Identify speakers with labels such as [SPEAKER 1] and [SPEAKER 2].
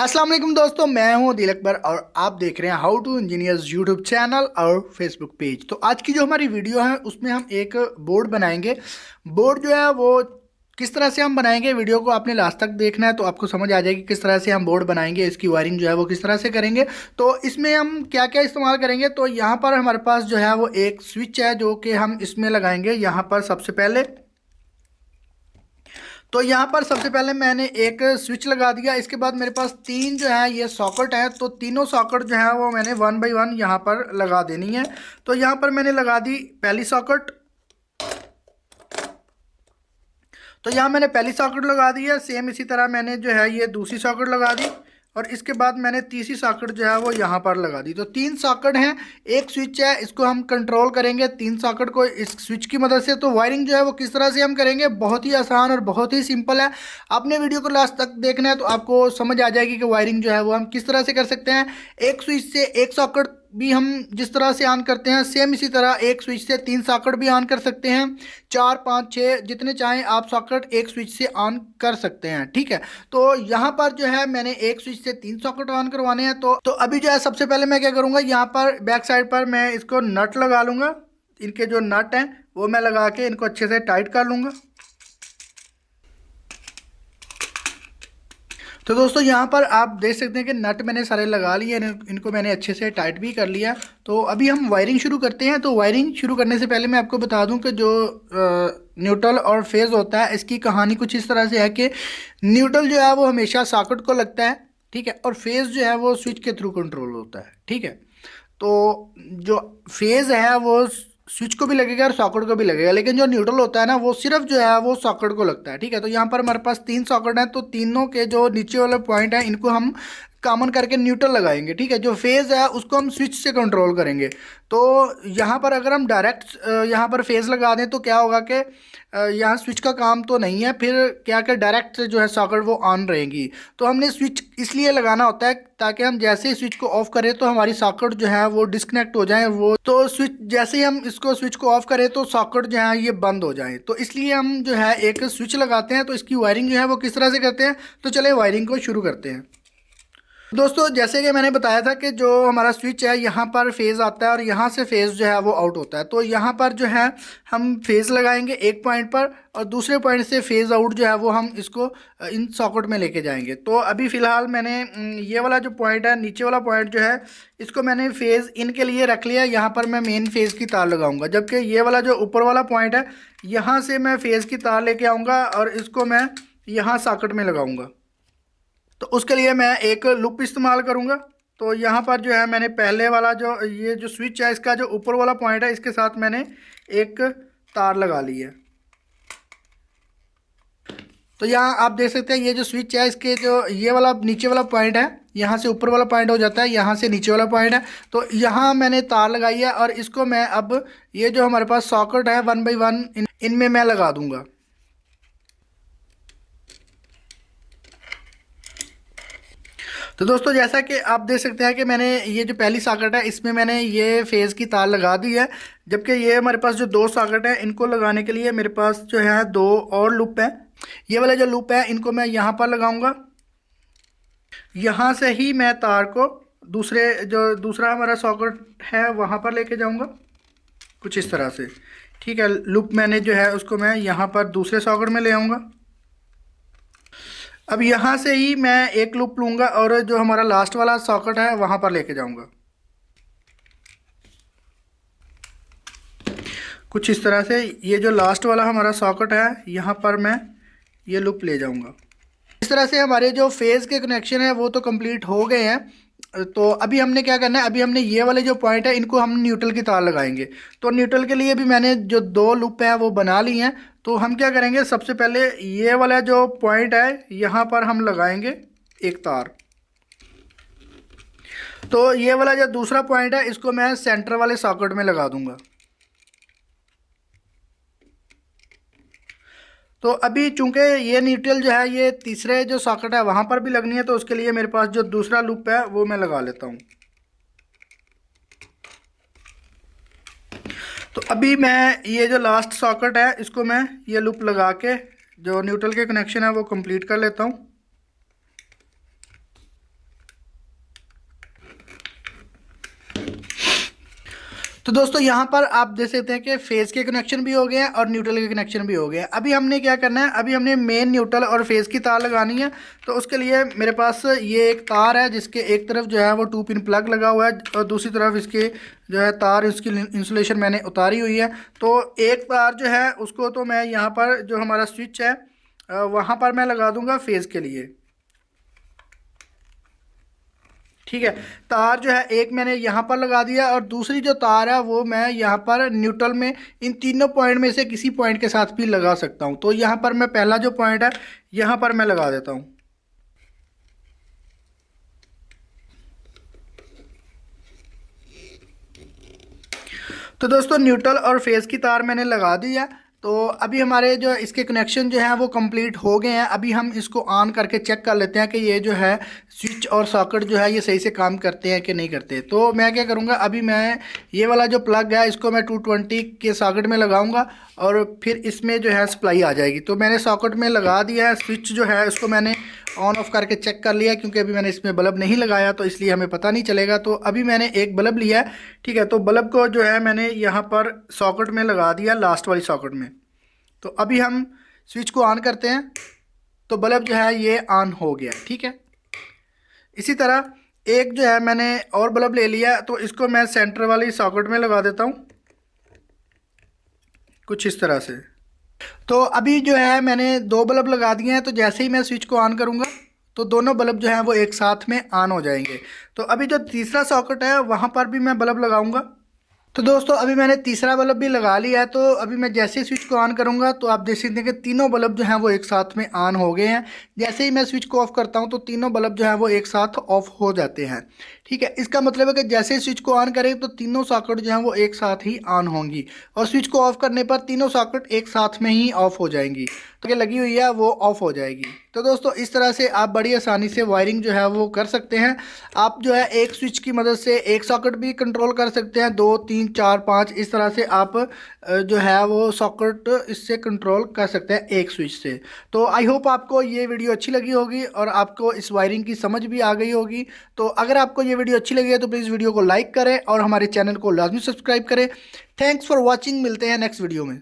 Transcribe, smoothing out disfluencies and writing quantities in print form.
[SPEAKER 1] अस्सलाम वालेकुम दोस्तों, मैं हूं दिल अकबर और आप देख रहे हैं how to engineers YouTube channel और फेसबुक पेज। तो आज की जो हमारी वीडियो है उसमें हम एक बोर्ड बनाएंगे। बोर्ड जो है वो किस तरह से हम बनाएंगे, वीडियो को आपने लास्ट तक देखना है तो आपको समझ आ जाएगी किस तरह से हम बोर्ड बनाएंगे, इसकी वायरिंग जो है वो किस तरह से करेंगे। तो इसमें हम क्या क्या इस्तेमाल करेंगे, तो यहाँ पर हमारे पास जो है वो एक स्विच है जो कि हम इसमें लगाएंगे। यहाँ पर सबसे पहले तो यहाँ पर सबसे पहले मैंने एक स्विच लगा दिया। इसके बाद मेरे पास तीन जो है ये सॉकेट है, तो तीनों सॉकेट जो है वो मैंने वन बाय वन यहाँ पर लगा देनी है। तो यहाँ पर मैंने लगा दी पहली सॉकेट। तो यहाँ मैंने पहली सॉकेट लगा दी है। सेम इसी तरह मैंने जो है ये दूसरी सॉकेट लगा दी और इसके बाद मैंने तीसरी सॉकेट जो है वो यहाँ पर लगा दी। तो तीन सॉकेट हैं, एक स्विच है, इसको हम कंट्रोल करेंगे तीन सॉकेट को इस स्विच की मदद से। तो वायरिंग जो है वो किस तरह से हम करेंगे, बहुत ही आसान और बहुत ही सिंपल है। आपने वीडियो को लास्ट तक देखना है तो आपको समझ आ जाएगी कि वायरिंग जो है वो हम किस तरह से कर सकते हैं। एक स्विच से एक सॉकेट भी हम जिस तरह से ऑन करते हैं सेम इसी तरह एक स्विच से तीन सॉकेट भी ऑन कर सकते हैं। चार पाँच छः जितने चाहें आप सॉकेट एक स्विच से ऑन कर सकते हैं, ठीक है। तो यहाँ पर जो है मैंने एक स्विच से तीन सॉकेट ऑन करवाने हैं। तो अभी जो है सबसे पहले मैं क्या करूँगा, यहाँ पर बैक साइड पर मैं इसको नट लगा लूँगा। इनके जो नट हैं वो मैं लगा के इनको अच्छे से टाइट कर लूँगा। तो दोस्तों यहाँ पर आप देख सकते हैं कि नट मैंने सारे लगा लिए, इनको मैंने अच्छे से टाइट भी कर लिया। तो अभी हम वायरिंग शुरू करते हैं। तो वायरिंग शुरू करने से पहले मैं आपको बता दूं कि जो न्यूट्रल और फेज़ होता है इसकी कहानी कुछ इस तरह से है कि न्यूट्रल जो है वो हमेशा सॉकेट को लगता है, ठीक है, और फेज़ जो है वो स्विच के थ्रू कंट्रोल होता है, ठीक है। तो जो फेज़ है वो स्विच को भी लगेगा और सॉकेट को भी लगेगा, लेकिन जो न्यूट्रल होता है ना वो सिर्फ जो है वो सॉकेट को लगता है, ठीक है। तो यहाँ पर हमारे पास तीन सॉकेट हैं, तो तीनों के जो नीचे वाले पॉइंट हैं इनको हम कॉमन करके न्यूट्रल लगाएंगे, ठीक है। जो फेज़ है उसको हम स्विच से कंट्रोल करेंगे। तो यहाँ पर अगर हम डायरेक्ट यहाँ पर फेज़ लगा दें तो क्या होगा कि यहाँ स्विच का काम तो नहीं है, फिर क्या कि डायरेक्ट जो है सॉकेट वो ऑन रहेगी। तो हमने स्विच इसलिए लगाना होता है ताकि हम जैसे ही स्विच को ऑफ करें तो हमारी सॉकेट जो है वो डिस्कनेक्ट हो जाए। वो तो स्विच जैसे ही हम इसको स्विच को ऑफ करें तो सॉकेट जो है ये बंद हो जाए। तो इसलिए हम जो है एक स्विच लगाते हैं। तो इसकी वायरिंग जो है वो किस तरह से करते हैं, तो चले वायरिंग को शुरू करते हैं। दोस्तों जैसे कि मैंने बताया था कि जो हमारा स्विच है यहाँ पर फेज़ आता है और यहाँ से फेज़ जो है वो आउट होता है। तो यहाँ पर जो है हम फेज़ लगाएंगे एक पॉइंट पर और दूसरे पॉइंट से फेज़ आउट जो है वो हम इसको इन सॉकेट में लेके जाएंगे। तो अभी फ़िलहाल मैंने ये वाला जो पॉइंट है, नीचे वाला पॉइंट जो है, इसको मैंने फेज़ इन के लिए रख लिया। यहाँ पर मैं मेन फेज़ की तार लगाऊंगा, जबकि ये वाला जो ऊपर वाला पॉइंट है यहाँ से मैं फेज़ की तार लेके आऊँगा और इसको मैं यहाँ सॉकेट में लगाऊंगा। तो उसके लिए मैं एक लूप इस्तेमाल करूँगा। तो यहाँ पर जो है मैंने पहले वाला जो ये जो स्विच है इसका जो ऊपर वाला पॉइंट है इसके साथ मैंने एक तार लगा ली है। तो यहाँ आप देख सकते हैं ये जो स्विच है इसके जो ये वाला नीचे वाला पॉइंट है यहाँ से ऊपर वाला पॉइंट हो जाता है, यहाँ से नीचे वाला पॉइंट है। तो यहाँ मैंने तार लगाई है और इसको मैं अब ये जो हमारे पास सॉकेट है वन बाई वन इनमें मैं लगा दूंगा। तो दोस्तों जैसा कि आप देख सकते हैं कि मैंने ये जो पहली सॉकेट है इसमें मैंने ये फेज़ की तार लगा दी है, जबकि ये हमारे पास जो दो सॉकेट है इनको लगाने के लिए मेरे पास जो है दो और लूप है। ये वाला जो लूप है इनको मैं यहाँ पर लगाऊंगा। यहाँ से ही मैं तार को दूसरे जो दूसरा हमारा सॉकेट है वहाँ पर लेके जाऊँगा कुछ इस तरह से, ठीक है। लूप मैंने जो है उसको मैं यहाँ पर दूसरे सॉकेट में ले आऊँगा। अब यहाँ से ही मैं एक लूप लूँगा और जो हमारा लास्ट वाला सॉकेट है वहाँ पर लेके जाऊँगा कुछ इस तरह से। ये जो लास्ट वाला हमारा सॉकेट है यहाँ पर मैं ये लूप ले जाऊँगा। इस तरह से हमारे जो फेज़ के कनेक्शन है वो तो कंप्लीट हो गए हैं। तो अभी हमने क्या करना है, अभी हमने ये वाले जो पॉइंट है इनको हम न्यूट्रल की तार लगाएंगे। तो न्यूट्रल के लिए भी मैंने जो दो लूप है वो बना ली हैं। तो हम क्या करेंगे, सबसे पहले ये वाला जो पॉइंट है यहाँ पर हम लगाएंगे एक तार। तो ये वाला जो दूसरा पॉइंट है इसको मैं सेंटर वाले सॉकेट में लगा दूंगा। तो अभी चूंकि ये न्यूट्रल जो है ये तीसरे जो सॉकेट है वहाँ पर भी लगनी है, तो उसके लिए मेरे पास जो दूसरा लूप है वो मैं लगा लेता हूँ। तो अभी मैं ये जो लास्ट सॉकेट है इसको मैं ये लूप लगा के जो न्यूट्रल के कनेक्शन है वो कंप्लीट कर लेता हूँ। तो दोस्तों यहाँ पर आप देख सकते हैं कि फेज के कनेक्शन भी हो गए हैं और न्यूट्रल के कनेक्शन भी हो गए हैं। अभी हमने क्या करना है, अभी हमने मेन न्यूट्रल और फेज की तार लगानी है। तो उसके लिए मेरे पास ये एक तार है जिसके एक तरफ जो है वो 2 पिन प्लग लगा हुआ है और दूसरी तरफ इसके जो है तार, इसकी इंसुलेशन मैंने उतारी हुई है। तो एक तार जो है उसको तो मैं यहाँ पर जो हमारा स्विच है वहाँ पर मैं लगा दूंगा फेज के लिए। ठीक है, तार जो है एक मैंने यहाँ पर लगा दिया और दूसरी जो तार है वो मैं यहाँ पर न्यूट्रल में इन तीनों पॉइंट में से किसी पॉइंट के साथ भी लगा सकता हूँ। तो यहाँ पर मैं पहला जो पॉइंट है यहाँ पर मैं लगा देता हूँ। तो दोस्तों न्यूट्रल और फेज़ की तार मैंने लगा दी है। तो अभी हमारे जो इसके कनेक्शन जो हैं वो कंप्लीट हो गए हैं। अभी हम इसको ऑन करके चेक कर लेते हैं कि ये जो है स्विच और सॉकेट जो है ये सही से काम करते हैं कि नहीं करते। तो मैं क्या करूँगा, अभी मैं ये वाला जो प्लग है इसको मैं 220 के सॉकेट में लगाऊंगा और फिर इसमें जो है सप्लाई आ जाएगी। तो मैंने सॉकेट में लगा दिया है। स्विच जो है उसको मैंने ऑन ऑफ करके चेक कर लिया क्योंकि अभी मैंने इसमें बल्ब नहीं लगाया तो इसलिए हमें पता नहीं चलेगा। तो अभी मैंने एक बल्ब लिया है। ठीक है, तो बल्ब को जो है मैंने यहाँ पर सॉकेट में लगा दिया, लास्ट वाली सॉकेट में। तो अभी हम स्विच को ऑन करते हैं तो बल्ब जो है ये ऑन हो गया। ठीक है, इसी तरह एक जो है मैंने और बल्ब ले लिया तो इसको मैं सेंटर वाली सॉकेट में लगा देता हूँ कुछ इस तरह से। तो अभी जो है मैंने दो बल्ब लगा दिए हैं। तो जैसे ही मैं स्विच को ऑन करूँगा तो दोनों बल्ब जो हैं वो एक साथ में ऑन हो जाएंगे। तो अभी जो तीसरा सॉकेट है वहाँ पर भी मैं बल्ब लगाऊंगा। तो दोस्तों अभी मैंने तीसरा बल्ब भी लगा लिया है। तो अभी मैं जैसे ही स्विच को ऑन करूंगा तो आप देख सकते हैं कि तीनों बल्ब जो हैं वो एक साथ में ऑन हो गए हैं। जैसे ही मैं स्विच को ऑफ करता हूं तो तीनों बल्ब जो हैं वो एक साथ ऑफ हो जाते हैं। ठीक है, इसका मतलब है कि जैसे ही स्विच को ऑन करें तो तीनों सॉकेट जो हैं वो एक साथ ही ऑन होंगी और स्विच को ऑफ करने पर तीनों सॉकेट एक साथ में ही ऑफ हो जाएंगी। तो क्या लगी हुई है वो ऑफ हो जाएगी। तो दोस्तों इस तरह से आप बड़ी आसानी से वायरिंग जो है वो कर सकते हैं। आप जो है एक स्विच की मदद से एक सॉकेट भी कंट्रोल कर सकते हैं, 2 3 4 5 इस तरह से आप जो है वो सॉकेट इससे कंट्रोल कर सकते हैं एक स्विच से। तो आई होप आपको ये वीडियो अच्छी लगी होगी और आपको इस वायरिंग की समझ भी आ गई होगी। तो अगर आपको ये वीडियो अच्छी लगी है तो प्लीज़ वीडियो को लाइक करें और हमारे चैनल को लाजमी सब्सक्राइब करें। थैंक्स फॉर वॉचिंग, मिलते हैं नेक्स्ट वीडियो में।